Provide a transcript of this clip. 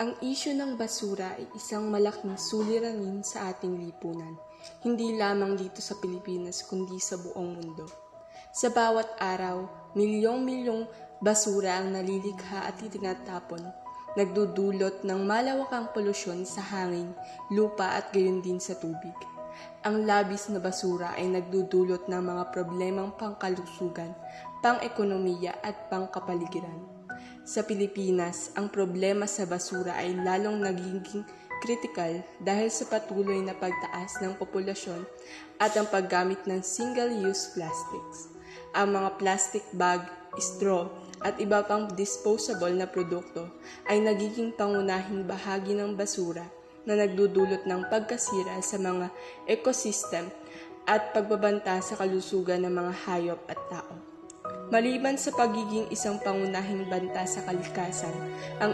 Ang isyu ng basura ay isang malaking suliranin sa ating lipunan, hindi lamang dito sa Pilipinas kundi sa buong mundo. Sa bawat araw, milyong-milyong basura ang nalilikha at itinatapon, nagdudulot ng malawakang polusyon sa hangin, lupa at gayon din sa tubig. Ang labis na basura ay nagdudulot ng mga problemang pangkalusugan, pang-ekonomiya at pangkapaligiran. Sa Pilipinas, ang problema sa basura ay lalong nagiging kritikal dahil sa patuloy na pagtaas ng populasyon at ang paggamit ng single-use plastics. Ang mga plastic bag, straw at iba pang disposable na produkto ay nagiging pangunahing bahagi ng basura na nagdudulot ng pagkasira sa mga ecosystem at pagbabanta sa kalusugan ng mga hayop at tao. Maliban sa pagiging isang pangunahing banta sa kalikasan, ang